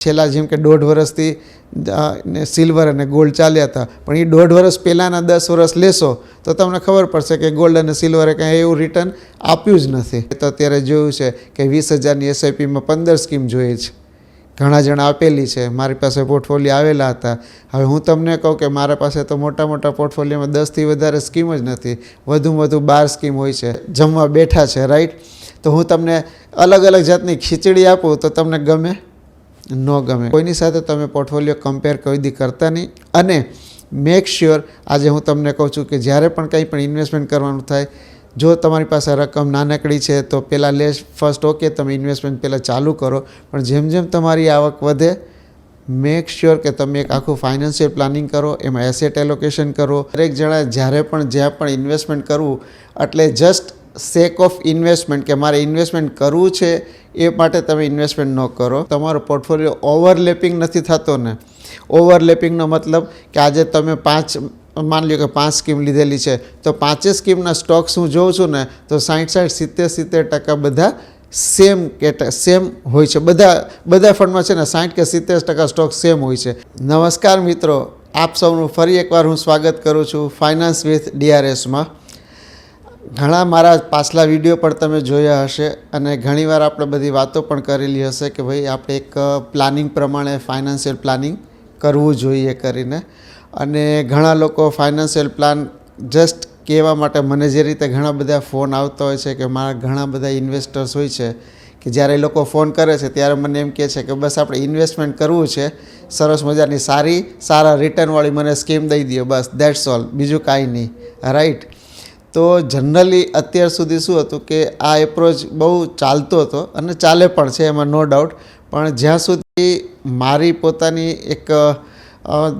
છેલ્લા જેમ કે 1.5 વર્ષથી સિલ્વર અને ગોલ્ડ ચાલ્યા હતા, પણ એ 1.5 વર્ષ પહેલાંના 10 વર્ષ લેશો તો તમને ખબર પડશે કે ગોલ્ડ અને સિલ્વરે કાંઈ એવું રિટર્ન આપ્યું જ નથી. તો અત્યારે જોયું છે કે 20,000ની એસઆઈપીમાં 15 સ્કીમ જોઈએ છે, ઘણા જણા આપેલી છે. મારી પાસે પોર્ટફોલિયો આવેલા હતા. હવે હું તમને કહું કે મારા પાસે તો મોટા મોટા પોર્ટફોલિયોમાં 10થી વધારે સ્કીમ જ નથી, વધુમાં વધુ 12 સ્કીમ હોય છે. જમવા બેઠા છે, રાઈટ. તો હું તમને અલગ અલગ જાતની ખીચડી આપું તો તમને ગમે ન ગમે. કોઈની સાથે તમે પોર્ટફોલિયો કમ્પેર કોઈ દી કરતા નહીં. અને મેક શ્યોર, આજે હું તમને કહું છું કે જ્યારે પણ કંઈ પણ ઇન્વેસ્ટમેન્ટ કરવાનું થાય, જો તમારી પાસે રકમ નાનકડી છે તો પહેલાં ફર્સ્ટ ઓકે તમે ઇન્વેસ્ટમેન્ટ પહેલાં ચાલુ કરો, પણ જેમ જેમ તમારી આવક વધે મેક શ્યોર કે તમે એક આખું ફાઇનાન્શિયલ પ્લાનિંગ કરો, એમાં એસેટ એલોકેશન કરો. દરેક જણા જ્યારે પણ જ્યાં પણ ઇન્વેસ્ટમેન્ટ કરવું એટલે જસ્ટ સેક ઓફ ઇન્વેસ્ટમેન્ટ કે મારે ઇન્વેસ્ટમેન્ટ કરવું છે એ માટે તમે ઇન્વેસ્ટમેન્ટ ન કરો. તમારો પોર્ટફોલિયો ઓવરલેપિંગ નથી થતો ને. ઓવરલેપિંગનો મતલબ કે આજે તમે માની લો કે 5 સ્કીમ લીધેલી છે તો 5 સ્કીમના સ્ટોક્સ હું જોઉં છું ને તો 60-70 70% બધા સેમ હોય છે. બધા ફંડમાં છે ને 60 કે 70% સ્ટોક સેમ હોય છે. નમસ્કાર મિત્રો, આપ સૌનું ફરી એકવાર હું સ્વાગત કરું છું ફાઇનાન્સ વિથ DRSમાં. ઘણા મારા પાછલા વિડીયો પણ તમે જોયા હશે અને ઘણીવાર આપણે બધી વાતો પણ કરેલી હશે કે ભાઈ આપણે એક પ્લાનિંગ પ્રમાણે ફાઇનાન્શિયલ પ્લાનિંગ કરવું જોઈએ કરીને. અને ઘણા લોકો ફાઇનાન્શિયલ પ્લાન જસ્ટ કહેવા માટે મને જે રીતે ઘણા બધા ફોન આવતા હોય છે કે મારા ઘણા બધા ઇન્વેસ્ટર્સ હોય છે કે જ્યારે એ લોકો ફોન કરે છે ત્યારે મને એમ કહે છે કે બસ આપણે ઇન્વેસ્ટમેન્ટ કરવું છે, સરસ મજાની સારા રિટર્નવાળી મને સ્કીમ દઈ દો, બસ દેટ્સ ઓલ, બીજું કાંઈ નહીં, રાઈટ. તો જનરલી અત્યાર સુધી શું હતું કે આ એપ્રોચ બહુ ચાલતો હતો અને ચાલે પણ છે, એમાં નો ડાઉટ. પણ જ્યાં સુધી મારી પોતાની એક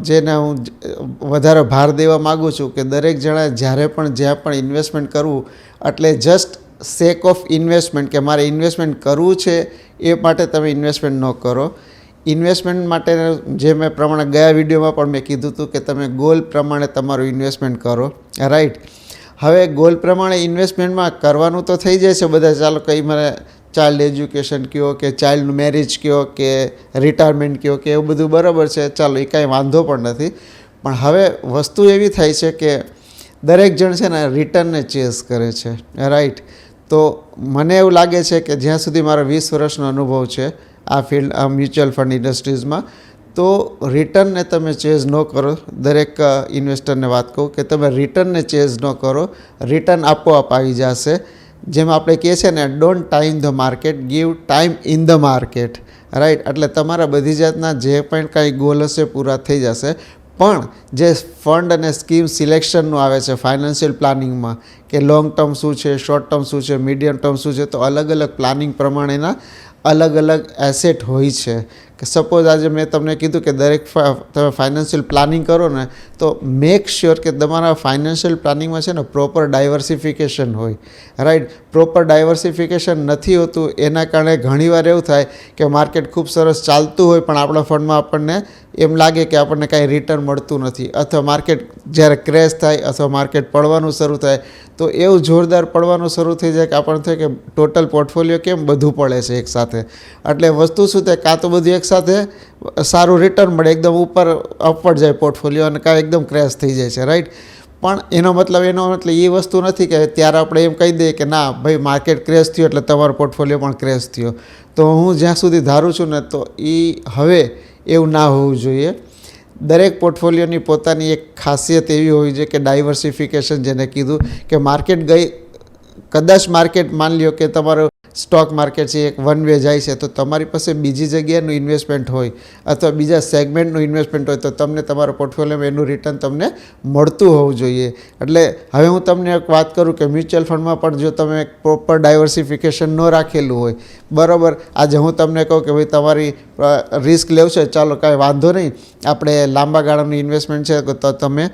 જેને હું વધારે ભાર દેવા માગું છું કે દરેક જણા જ્યારે પણ જ્યાં પણ ઇન્વેસ્ટમેન્ટ કરવું એટલે જસ્ટ સેક ઓફ ઇન્વેસ્ટમેન્ટ કે મારે ઇન્વેસ્ટમેન્ટ કરવું છે એ માટે તમે ઇન્વેસ્ટમેન્ટ ન કરો. ઇન્વેસ્ટમેન્ટ માટે જે મેં પ્રમાણે ગયા વિડીયોમાં પણ મેં કીધું હતું કે તમે ગોલ પ્રમાણે તમારું ઇન્વેસ્ટમેન્ટ કરો, રાઈટ. હવે ગોલ પ્રમાણે ઇન્વેસ્ટમેન્ટમાં કરવાનું તો થઈ જાય છે બધા, ચાલો કંઈ મને ચાઇલ્ડ એજ્યુકેશન કહો કે ચાઇલ્ડ મેરેજ કહો કે રિટાયરમેન્ટ કહો કે એવું બધું બરાબર છે, ચાલો એ કાંઈ વાંધો પણ નથી. પણ હવે વસ્તુ એવી થાય છે કે દરેક જણ છે ને રિટર્નને ચેઝ કરે છે, રાઈટ. તો મને એવું લાગે છે કે જ્યાં સુધી મારો 20 વર્ષનો અનુભવ છે આ ફિલ્ડ, આ મ્યુચ્યુઅલ ફંડ ઇન્ડસ્ટ્રીઝમાં, તો રિટર્નને તમે ચેઝ ન કરો. દરેક ઇન્વેસ્ટરને વાત કહું કે તમે રિટર્નને ચેઝ ન કરો, રિટર્ન આપોઆપ આવી જશે. જેમ આપણે કહીએ છીએ ને, don't time the market, give time in the market, right. એટલે તમારા બધી જાતના જે પણ કાંઈ ગોલ હશે પૂરા થઈ જશે. પણ જે ફંડ અને સ્કીમ સિલેક્શનનું આવે છે ફાઇનાન્શિયલ પ્લાનિંગમાં કે લોંગ ટર્મ શું છે, શોર્ટ ટર્મ શું છે, મીડિયમ ટર્મ શું છે, તો અલગ અલગ પ્લાનિંગ પ્રમાણેના અલગ અલગ એસેટ હોય છે. કે સપોઝ આજે મેં તમને કીધું કે દરેક તમે ફાઇનાન્શિયલ પ્લાનિંગ કરો ને તો મેક શ્યોર કે તમારા ફાઇનાન્શિયલ પ્લાનિંગમાં છે ને પ્રોપર ડાયવર્સિફિકેશન હોય, રાઈટ. પ્રોપર ડાયવર્સિફિકેશન નથી હોતું, એના કારણે ઘણીવાર એવું થાય કે માર્કેટ ખૂબ સરસ ચાલતું હોય પણ આપણા ફંડમાં આપણને એમ લાગે કે આપણને કાંઈ રિટર્ન મળતું નથી, અથવા માર્કેટ જ્યારે ક્રેશ થાય અથવા માર્કેટ પડવાનું શરૂ થાય તો એવું જોરદાર પડવાનું શરૂ થઈ જાય કે આપણને થાય કે ટોટલ પોર્ટફોલિયો કેમ બધું પડે છે એકસાથે. એટલે વસ્તુ શું થાય, કાં તો બધું એકસાથે સારું રિટર્ન મળે, એકદમ ઉપર અપવર્ડ જાય પોર્ટફોલિયો, અને કાં એકદમ ક્રેશ થઈ જાય છે, રાઈટ. પણ એનો મતલબ એ વસ્તુ નથી કે ત્યારે આપણે એમ કહી દઈએ કે ના ભાઈ માર્કેટ ક્રેશ થયો એટલે તમારો પોર્ટફોલિયો પણ ક્રેશ થયો. તો હું જ્યાં સુધી ધારું છું ને તો એ હવે એવું ના હોવું જોઈએ. દરેક પોર્ટફોલિયોની પોતાની એક ખાસિયત એવી હોવી જોઈએ કે ડાયવર્સિફિકેશન, જેને કીધું કે માર્કેટ કદાચ માર્કેટ માની લ્યો કે તમારો સ્ટોક માર્કેટ છે એક વન વે જાય છે તો તમારી પાસે બીજી જગ્યાનું ઇન્વેસ્ટમેન્ટ હોય અથવા બીજા સેગમેન્ટનું ઇન્વેસ્ટમેન્ટ હોય તો તમને તમારા પોર્ટફોલિયોમાં એનું રિટર્ન તમને મળતું હોવું જોઈએ. એટલે હવે હું તમને એક વાત કરું કે મ્યુચ્યુઅલ ફંડમાં પણ જો તમે પ્રોપર ડાયવર્સિફિકેશન ન રાખેલું હોય, બરાબર, આજે હું તમને કહું કે ભાઈ તમારી રિસ્ક લેવું છે, ચાલો કાંઈ વાંધો નહીં, આપણે લાંબા ગાળાનું ઇન્વેસ્ટમેન્ટ છે તો તમે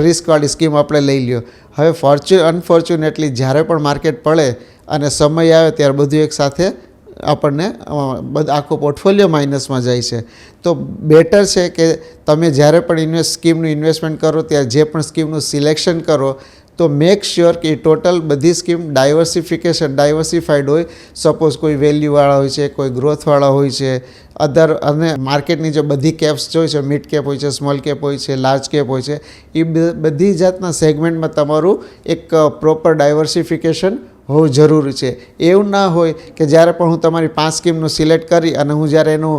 રિસ્કવાળી સ્કીમ આપણે લઈ લ્યો. હવે અનફોર્ચ્યુનેટલી જ્યારે પણ માર્કેટ પડે અને સમય આવે ત્યારે બધું એક સાથે આપણને આખો પોર્ટફોલિયો માઇનસમાં જાય છે. તો બેટર છે કે તમે જ્યારે પણ સ્કીમનું ઇન્વેસ્ટમેન્ટ કરો ત્યારે જે પણ સ્કીમનું સિલેક્શન કરો તો મેક શ્યોર કે ટોટલ બધી સ્કીમ ડાયવર્સિફાઈડ હોય. સપોઝ કોઈ વેલ્યુવાળા હોય છે, કોઈ ગ્રોથવાળા હોય છે, અધર અને માર્કેટની જે બધી કેપ્સ હોય છે, મિડ કેપ હોય છે, સ્મોલ કેપ હોય છે, લાર્જ કેપ હોય છે, એ બધી જાતના સેગમેન્ટમાં તમારું એક પ્રોપર ડાયવર્સિફિકેશન હોવું જરૂરી છે. એવું ના હોય કે જ્યારે પણ હું તમારી 5 સ્કીમનું સિલેક્ટ કરી અને હું જ્યારે એનું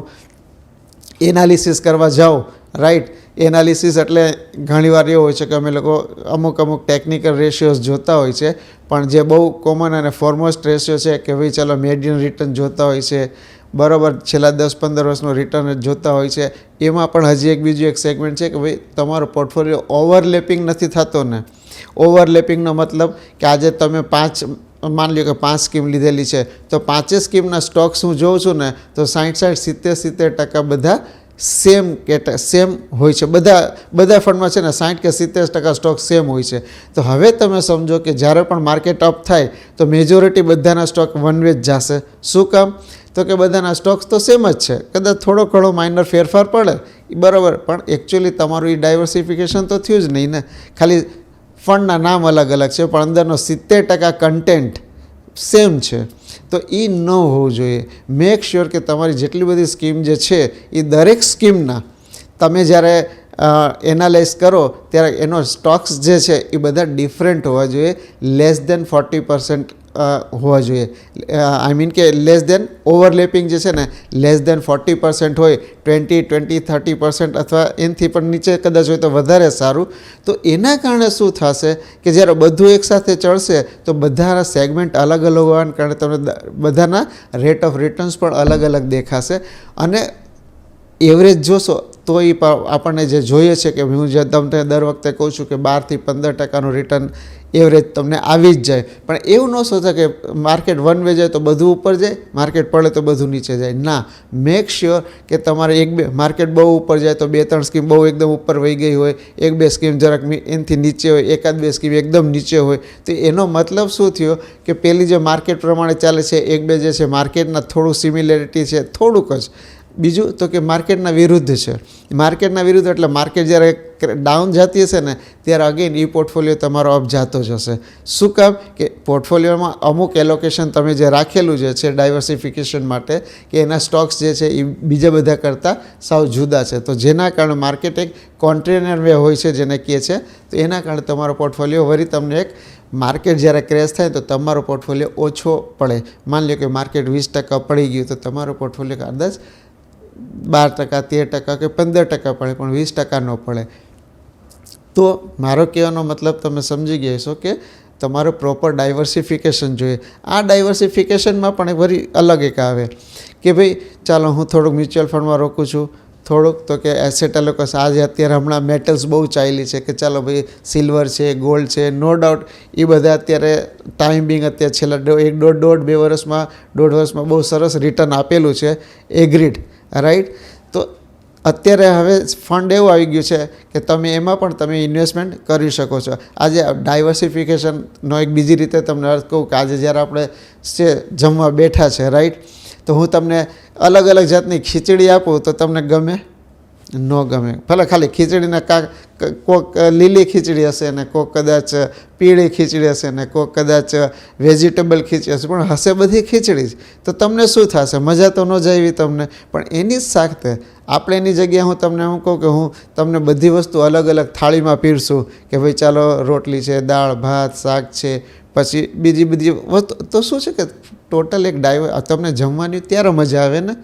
એનાલિસિસ કરવા જાઉં, રાઈટ, એનાલિસિસ એટલે ઘણીવાર એવું હોય છે કે અમે લોકો અમુક ટેકનિકલ રેશિયોઝ જોતા હોય છે, પણ જે બહુ કોમન અને ફોરમોસ્ટ રેશિયો છે કે ભાઈ ચાલો મીડિયન રિટર્ન જોતા હોય છે, બરાબર, છેલ્લા 10-15 વર્ષનું રિટર્ન જોતા હોય છે. એમાં પણ હજી બીજું એક સેગમેન્ટ છે કે ભાઈ તમારો પોર્ટફોલિયો ઓવરલેપિંગ નથી થતો ને. ઓવરલેપિંગનો મતલબ કે આજે તમે માની લો કે 5 સ્કીમ લીધેલી છે, તો 5 સ્કીમના સ્ટોક્સ હું જોઉં છું ને તો 60-70% બધા સેમ હોય છે. બધા ફંડમાં છે ને 60 કે 70% સ્ટોક સેમ હોય છે. તો હવે તમે સમજો કે જ્યારે પણ માર્કેટ અપ થાય તો મેજોરિટી બધાના સ્ટોક વન વે જ જશે. શું કામ? તો કે બધાના સ્ટોક્સ તો સેમ જ છે, કદાચ થોડો ઘણો માઇનર ફેરફાર પડે, બરાબર, પણ એકચ્યુઅલી તમારું એ ડાયવર્સિફિકેશન તો થયું જ નહીં ને. ખાલી ફંડના નામ અલગ અલગ છે પણ અંદરનો 70% કન્ટેન્ટ સેમ છે. તો એ ન હોવું જોઈએ. મેક શ્યોર કે તમારી જેટલી બધી સ્કીમ જે છે એ દરેક સ્કીમના તમે જ્યારે એનાલાઇઝ કરો ત્યારે એનો સ્ટોક્સ જે છે એ બધા ડિફરન્ટ હોવા જોઈએ, લેસ દેન 40% હોવા જોઈએ. આઈ મીન કે લેસ દેન ઓવરલેપિંગ જે છે ને લેસ દેન 40% હોય, 20-30% અથવા એનાથી પણ નીચે કદાચ હોય તો વધારે સારું. તો એના કારણે શું થશે કે જ્યારે બધું એકસાથે ચડશે તો બધાના સેગમેન્ટ અલગ હોવાના કારણે તમને બધાના રેટ ઓફ રિટર્ન્સ પણ અલગ દેખાશે. અને એવરેજ જોશો તો એ આપણને જે જોઈએ છે કે હું જે તમને દર વખતે કહું છું કે 12-15% રિટર્ન એવરેજ તમને આવી જ જાય. પણ એવું ન સોચે કે માર્કેટ વન વે જાય તો બધું ઉપર જાય, માર્કેટ પડે તો બધું નીચે જાય. ના, મેક શ્યોર કે તમારે માર્કેટ બહુ ઉપર જાય તો 2-3 સ્કીમ બહુ એકદમ ઉપર વહી ગઈ હોય, 1-2 સ્કીમ જરાક એનાથી નીચે હોય, 1-2 સ્કીમ એકદમ નીચે હોય. તો એનો મતલબ શું થયો કે પેલી જે માર્કેટ પ્રમાણે ચાલે છે 1-2 જે છે માર્કેટના થોડું સિમિલેરિટી છે, થોડુંક જ. બીજું તો કે માર્કેટના વિરુદ્ધ છે. માર્કેટના વિરુદ્ધ એટલે માર્કેટ જ્યારે ડાઉન જતી હશે ને ત્યારે અગેન એ પોર્ટફોલિયો તમારો અપ જતો જ હશે. શું કામ? કે પોર્ટફોલિયોમાં અમુક એલોકેશન તમે જે રાખેલું જે છે ડાયવર્સિફિકેશન માટે કે એના સ્ટોક્સ જે છે એ બીજા બધા કરતાં સાવ જુદા છે. તો જેના કારણે માર્કેટ એક કોન્ટ્રેનર વે હોય છે જેને કહે છે. તો એના કારણે તમારો પોર્ટફોલિયો વળી તમને એક માર્કેટ જ્યારે ક્રેશ થાય તો તમારો પોર્ટફોલિયો ઓછો પડે. માની લો કે માર્કેટ 20% પડી ગયું તો તમારો પોર્ટફોલિયો કદાચ 12%, 13% કે 15% પડે, પણ 20% ન પડે. તો મારો કહેવાનો મતલબ તમે સમજી ગયા છો કે તમારું પ્રોપર ડાયવર્સિફિકેશન જોઈએ. આ ડાયવર્સિફિકેશનમાં પણ વળી અલગ એક આવે કે ભાઈ ચાલો હું થોડુંક મ્યુચ્યુઅલ ફંડમાં રોકું છું, થોડુંક તો કે એસેટ એલોકેશન. આજે અત્યારે હમણાં મેટલ્સ બહુ ચાલી છે કે ચાલો ભાઈ સિલ્વર છે, ગોલ્ડ છે, નો ડાઉટ એ બધા અત્યારે ટાઈમ બિંગ અત્યારે છેલ્લા 1.5-2 વર્ષમાં બહુ સરસ રિટર્ન આપેલું છે, એગ્રીડ, રાઈટ. તો અત્યારે હવે ફંડ એવું આવી ગયું છે કે તમે એમાં પણ તમે ઇન્વેસ્ટમેન્ટ કરી શકો છો. આજે ડાયવર્સિફિકેશનનો એક બીજી રીતે તમને અર્થ કહું કે આજે જ્યારે આપણે જમવા બેઠા છે, રાઈટ, તો હું તમને અલગ જાતની ખીચડી આપું તો તમને ગમે? ન ગમે. ભલે ખાલી ખીચડીના કોક લીલી ખીચડી હશે ને કોક કદાચ પીળી ખીચડી હશે ને કોક કદાચ વેજીટેબલ ખીચડી હશે, પણ હશે બધી ખીચડી જ. તો તમને શું થશે? મજા તો ન જાય તમને. પણ એની જ સાથે આપણે એની જગ્યાએ હું તમને એમ કહું કે હું તમને બધી વસ્તુ અલગ થાળીમાં પીરસું કે ભાઈ ચાલો રોટલી છે, દાળ ભાત શાક છે, પછી બીજી બધી વસ્તુ. તો શું છે કે ટોટલ એક તમને જમવાની ત્યારે મજા આવે ને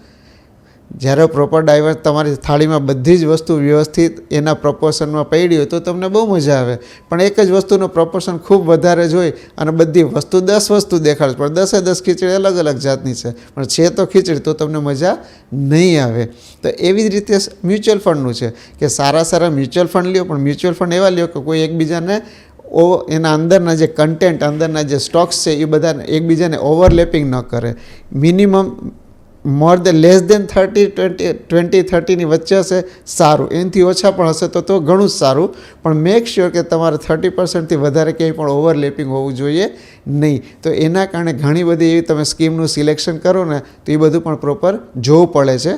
જ્યારે પ્રોપર તમારી થાળીમાં બધી જ વસ્તુ વ્યવસ્થિત એના પ્રપોર્શનમાં પડી હોય તો તમને બહુ મજા આવે. પણ એક જ વસ્તુનું પ્રપોર્શન ખૂબ વધારે જોઈ અને બધી વસ્તુ 10 વસ્તુ દેખાડે, પણ 10 ખીચડી અલગ જાતની છે, પણ છે તો ખીચડી, તો તમને મજા નહીં આવે. તો એવી જ રીતે મ્યુચ્યુઅલ ફંડનું છે કે સારા મ્યુચ્યુઅલ ફંડ લ્યો, પણ મ્યુચ્યુઅલ ફંડ એવા લ્યો કે કોઈ એકબીજાને એના અંદરના જે કન્ટેન્ટ, અંદરના જે સ્ટોક્સ છે એ બધા એકબીજાને ઓવરલેપિંગ ન કરે. મિનિમમ લેસ દેન 20-30ની વચ્ચે હશે સારું, એનાથી ઓછા પણ હશે તો ઘણું જ સારું. પણ મેક શ્યોર કે તમારે 30%થી વધારે ક્યાંય પણ ઓવરલેપિંગ હોવું જોઈએ નહીં. તો એના કારણે ઘણી બધી એવી તમે સ્કીમનું સિલેક્શન કરો ને તો એ બધું પણ પ્રોપર જોવું પડે છે.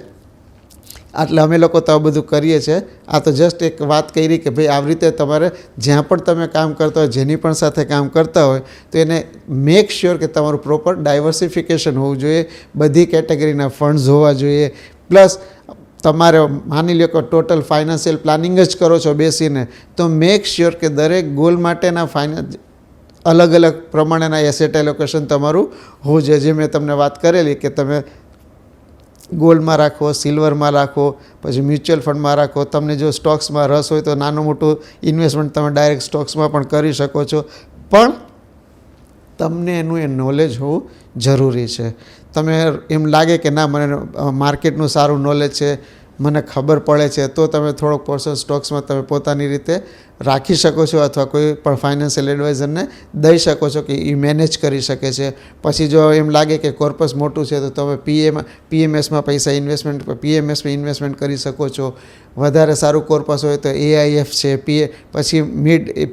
એટલે અમે લોકો તો આ બધું કરીએ છીએ. આ તો જસ્ટ એક વાત કરી કે ભાઈ આવી રીતે તમારે જ્યાં પણ તમે કામ કરતા હોય, જેની પણ સાથે કામ કરતા હોય, તો એને મેક શ્યોર કે તમારું પ્રોપર ડાયવર્સિફિકેશન હોવું જોઈએ, બધી કેટેગરીના ફંડ્સ હોવા જોઈએ. પ્લસ તમારે માની લો કે ટોટલ ફાઇનાન્શિયલ પ્લાનિંગ જ કરો છો બેસીને, તો મેક શ્યોર કે દરેક ગોલ માટેના અલગ અલગ પ્રમાણેના એસેટ એલોકેશન તમારું હોવું જોઈએ. જે મેં તમને વાત કરેલી કે તમે ગોલ્ડમાં રાખો, સિલ્વરમાં રાખો, પછી મ્યુચ્યુઅલ ફંડમાં રાખો. તમને જો સ્ટોક્સમાં રસ હોય તો નાનું મોટું ઇન્વેસ્ટમેન્ટ તમે ડાયરેક્ટ સ્ટોક્સમાં પણ કરી શકો છો, પણ તમને એનું એ નોલેજ હોવું જરૂરી છે. તમે એમ લાગે કે ના મને માર્કેટનું સારું નોલેજ છે, મને ખબર પડે છે, તો તમે થોડોક પોર્શન સ્ટોક્સમાં તમે પોતાની રીતે રાખી શકો છો, અથવા કોઈ પણ ફાઇનાન્શિયલ એડવાઇઝરને દઈ શકો છો કે એ મેનેજ કરી શકે છે. પછી જો એમ લાગે કે કોર્પસ મોટું છે તો તમે પીએમએસમાં પૈસા પીએમએસમાં ઇન્વેસ્ટમેન્ટ કરી શકો છો. વધારે સારું કોર્પસ હોય તો એઆઈએફ છે, પછી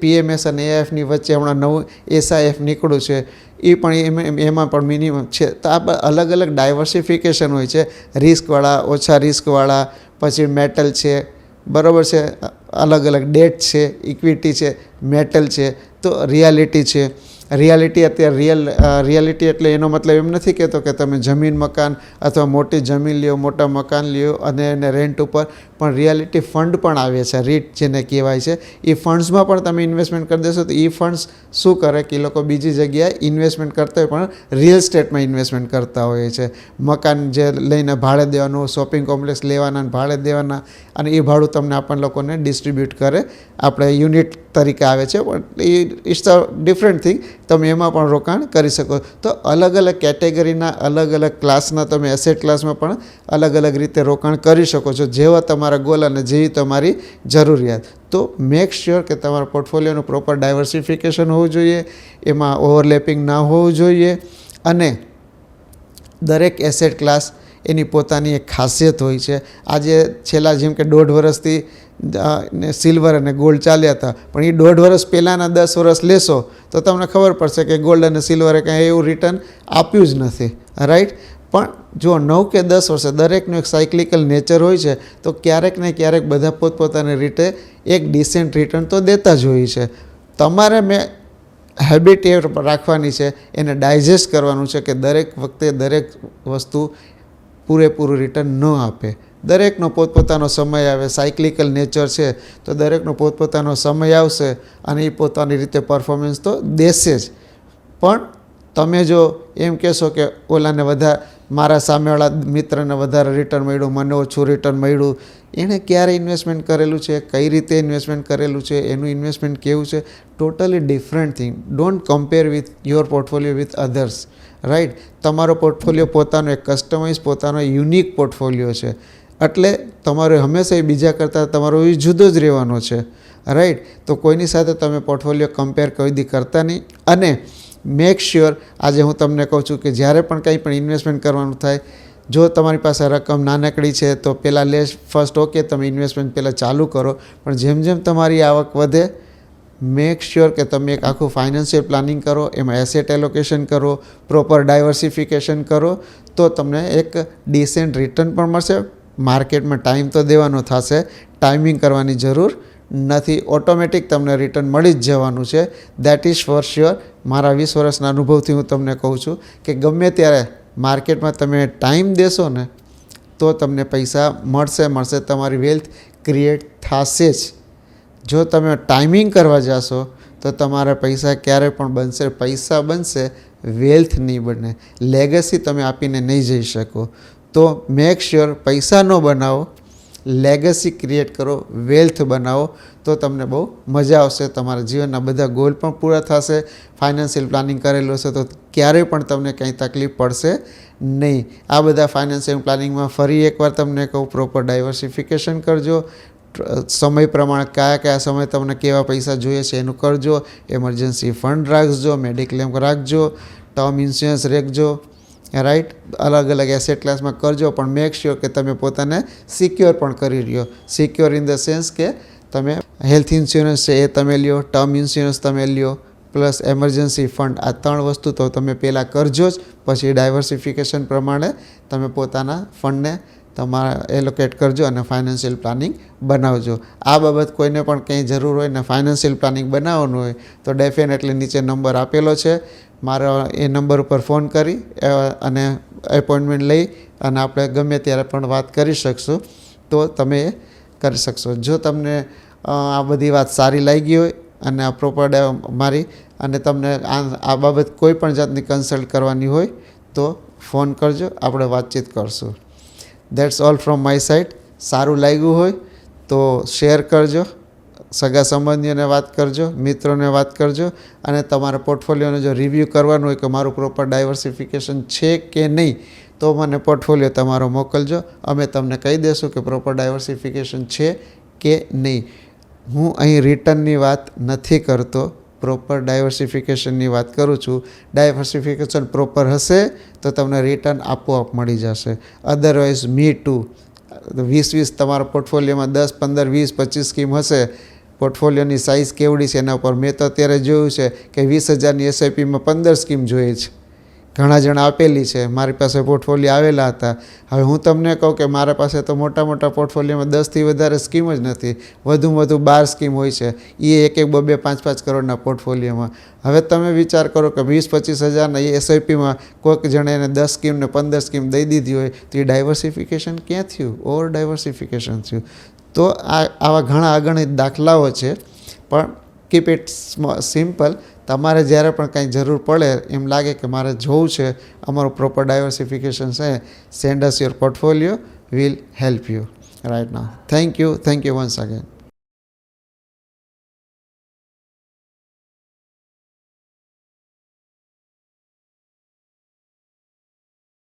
પીએમએસ અને એઆઈએફની વચ્ચે હમણાં નવું એસઆઈએફ નીકળ્યું છે, એ પણ એમાં પણ મિનિમમ છે. તો આ અલગ અલગ ડાયવર્સિફિકેશન હોય છે, રિસ્કવાળા, ઓછા રિસ્કવાળા, પછી મેટલ છે, બરાબર છે, અલગ અલગ ડેટ છે, ઇક્વિટી છે, મેટલ છે, તો રિયાલિટી છે. અત્યારે રિયાલિટી એટલે એનો મતલબ એમ નથી કહેતો કે તમે જમીન મકાન અથવા મોટી જમીન લ્યો, મોટા મકાન લ્યો અને એને રેન્ટ ઉપર, પણ રિયાલિટી ફંડ પણ આવે છે, રીટ જેને કહેવાય છે. એ ફંડ્સમાં પણ તમે ઇન્વેસ્ટમેન્ટ કરી દેશો તો એ ફંડ્સ શું કરે કે એ લોકો બીજી જગ્યાએ ઇન્વેસ્ટમેન્ટ કરતા હોય, પણ રિયલ સ્ટેટમાં ઇન્વેસ્ટમેન્ટ કરતા હોય છે. મકાન જે લઈને ભાડે દેવાનું, શોપિંગ કોમ્પ્લેક્સ લેવાના ભાડે દેવાના, અને એ ભાડું તમને આપણને લોકોને ડિસ્ટ્રીબ્યુટ કરે, આપણે યુનિટ તરીકે આવે છે, પણ ઇટ્સ અ ડિફરન્ટ થિંગ. તમે એમાં પણ રોકાણ કરી શકો. તો અલગ અલગ કેટેગરીના અલગ અલગ ક્લાસના તમે એસેટ ક્લાસમાં પણ અલગ અલગ રીતે રોકાણ કરી શકો છો, જેવા તમારા ગોલ અને જેવી તમારી જરૂરિયાત. તો મેક શ્યોર કે તમારા પોર્ટફોલિયોનું પ્રોપર ડાયવર્સિફિકેશન હોવું જોઈએ, એમાં ઓવરલેપિંગ ના હોવું જોઈએ, અને દરેક એસેટ ક્લાસ એની પોતાની એક ખાસિયત હોય છે. આજે છેલ્લા જેમ કે 1.5 વર્ષથી સિલ્વર અને ગોલ્ડ ચાલ્યા હતા, પણ એ 1.5 વર્ષ પહેલાંના 10 વર્ષ લેશો તો તમને ખબર પડશે કે ગોલ્ડ અને સિલ્વરે કાંઈ એવું રિટર્ન આપ્યું જ નથી, રાઈટ. પણ જો 9 કે 10 વર્ષે દરેકનું એક સાયક્લિકલ નેચર હોય છે, તો ક્યારેક ને ક્યારેક બધા પોતપોતાની રીતે એક ડિસેન્ટ રિટર્ન તો દેતા જ હોય છે. તમારે હેબિટ એ રાખવાની છે, એને ડાયજેસ્ટ કરવાનું છે કે દરેક વખતે દરેક વસ્તુ પૂરેપૂરું રિટર્ન ન આપે. દરેકનો પોતપોતાનો સમય આવે, સાયક્લિકલ નેચર છે, તો દરેકનો પોતપોતાનો સમય આવશે અને એ પોતાની રીતે પરફોર્મન્સ તો દેશે જ. પણ તમે જો એમ કહેશો કે ઓલાને મારા સામેવાળા મિત્રને વધારે રિટર્ન મળ્યું, મને ઓછું રિટર્ન મળ્યું, એણે ક્યારે ઇન્વેસ્ટમેન્ટ કરેલું છે, કઈ રીતે ઇન્વેસ્ટમેન્ટ કરેલું છે, એનું ઇન્વેસ્ટમેન્ટ કેવું છે, totally different thing. Don't compare with your portfolio with others, right. તમારો પોર્ટફોલિયો પોતાનો એક કસ્ટમાઇઝ, પોતાનો યુનિક પોર્ટફોલિયો છે, એટલે તમારે હંમેશા એ બીજા કરતાં તમારો એ જુદો જ રહેવાનો છે, રાઈટ. તો કોઈની સાથે તમે પોર્ટફોલિયો કમ્પેર કોઈ દી કરતા નહીં. અને મેક શ્યોર, આજે હું તમને કહું છું કે જ્યારે પણ કંઈ પણ ઇન્વેસ્ટમેન્ટ કરવાનું થાય, જો તમારી પાસે રકમ નાનકડી છે તો પહેલાં ફર્સ્ટ ઓકે તમે ઇન્વેસ્ટમેન્ટ પહેલાં ચાલુ કરો, પણ જેમ જેમ તમારી આવક વધે, મેક શ્યોર કે તમે એક આખું ફાઇનાન્શિયલ પ્લાનિંગ કરો, એમાં એસેટ એલોકેશન કરો, પ્રોપર ડાયવર્સિફિકેશન કરો, તો તમને એક ડિસેન્ટ રિટર્ન પણ મળશે. માર્કેટમાં ટાઈમ તો દેવાનો થશે, ટાઈમિંગ કરવાની જરૂર નથી, ઓટોમેટિક તમને રિટર્ન મળી જ જવાનું છે. That is for sure. મારા 20 વર્ષના અનુભવથી હું તમને કહું છું કે ગમે ત્યારે માર્કેટમાં તમે ટાઈમ દેશો ને તો તમને પૈસા મળશે, તમારી વેલ્થ ક્રિએટ થશે જ. જો તમે ટાઈમિંગ કરવા જશો તો તમારા પૈસા ક્યારે પણ બનશે, પૈસા બનશે, વેલ્થ નહીં બને, લેગસી તમે આપીને નહીં જઈ શકો. તો મેક શ્યોર પૈસા ન બનાવો, લેગસી ક્રિએટ કરો, વેલ્થ બનાવો, તો તમને બહુ મજા આવશે. તમારા જીવનના બધા ગોલ પણ પૂરા થશે. ફાઇનાન્શિયલ પ્લાનિંગ કરેલું હશે તો ક્યારેય પણ તમને કંઈ તકલીફ પડશે નહીં. આ બધા ફાઇનાન્શિયલ પ્લાનિંગમાં ફરી એકવાર તમને કહું, પ્રોપર ડાયવર્સિફિકેશન કરજો, સમય પ્રમાણે કયા સમય તમને કેવા પૈસા જોઈએ છે એનું કરજો, એમરજન્સી ફંડ રાખજો, મેડિક્લેમ રાખજો, ટર્મ ઇન્સ્યોરન્સ રાખજો, રાઈટ. અલગ અલગ એસેટ ક્લાસમાં કરજો, પણ મેક શ્યોર કે તમે પોતાને સિક્યોર પણ કરી રહ્યો. સિક્યોર ઇન ધ સેન્સ કે તમે હેલ્થ ઇન્સ્યોરન્સ છે એ તમે લ્યો, ટર્મ ઇન્સ્યોરન્સ તમે લ્યો, પ્લસ એમરજન્સી ફંડ, આ 3 વસ્તુ તો તમે પહેલાં કરજો જ, પછી ડાયવર્સિફિકેશન પ્રમાણે તમે પોતાના ફંડને તમારે એલોકેટ કરજો અને ફાઇનાન્શિયલ પ્લાનિંગ બનાવજો. આ બાબત કોઈને પણ કંઈ જરૂર હોય ને ફાઇનાન્શિયલ પ્લાનિંગ બનાવવાનું હોય તો ડેફિનેટલી નીચે નંબર આપેલો છે, મારો એ નંબર ઉપર ફોન કરી અને એપોઇન્ટમેન્ટ લઈ અને આપણે ગમે ત્યારે પણ વાત કરી શકશું, તો તમે એ કરી શકશો. જો તમને આ બધી વાત સારી લાગી હોય અને આ પ્રોપર મારી અને તમને આ બાબત કોઈ પણ જાતની કન્સલ્ટ કરવાની હોય તો ફોન કરજો, આપણે વાતચીત કરશું. That's all from my side. સારું લાગ્યું હોય તો શેર કરજો, સગા સંબંધીઓને વાત કરજો, મિત્રોને વાત કરજો અને તમારા પોર્ટફોલિયોને જો રિવ્યૂ કરવાનું હોય કે મારું પ્રોપર ડાયવર્સિફિકેશન છે કે નહીં તો મને પોર્ટફોલિયો તમારો મોકલજો. અમે તમને કહી દઈશું કે પ્રોપર ડાયવર્સિફિકેશન છે કે નહીં. હું અહીં રિટર્નની વાત નથી કરતો, પ્રોપર ડાયવર્સિફિકેશનની વાત કરું છું. ડાયવર્સિફિકેશન પ્રોપર હશે તો તમને રિટર્ન આપોઆપ મળી જશે. અધરવાઇઝ મી ટુ 20-20 તમારા પોર્ટફોલિયોમાં 10, 15, 20, 25 સ્કીમ હશે. પોર્ટફોલિયોની સાઇઝ કેવડી છે એના ઉપર મેં તો અત્યારે જોયું છે કે 20,000ની એસઆઈપીમાં 15 સ્કીમ જોઈએ છે. ઘણા જણા આપેલી છે, મારી પાસે પોર્ટફોલિયો આવેલા હતા. હવે હું તમને કહું કે મારા પાસે તો મોટા મોટા પોર્ટફોલિયોમાં 10થી વધારે સ્કીમ જ નથી, વધુમાં વધુ 12 સ્કીમ હોય છે, એ 1-1, 2-2, 5-5 કરોડના પોર્ટફોલિયોમાં. હવે તમે વિચાર કરો કે 20-25 હજારના એસઆઈપીમાં કોઈક જણે એને 10 સ્કીમ ને 15 સ્કીમ દઈ દીધી હોય તો એ ડાયવર્સિફિકેશન ક્યાં થયું? ઓવર ડાયવર્સિફિકેશન થયું. તો આવા ઘણા અગણિત દાખલાઓ છે, પણ કીપ ઇટ સિમ્પલ. તમારે જ્યારે પણ કાંઈ જરૂર પડે એમ લાગે કે મારે જોવું છે અમારું પ્રોપર ડાયવર્સિફિકેશન છે, send us your portfolio, will help you right now. Thank you once again.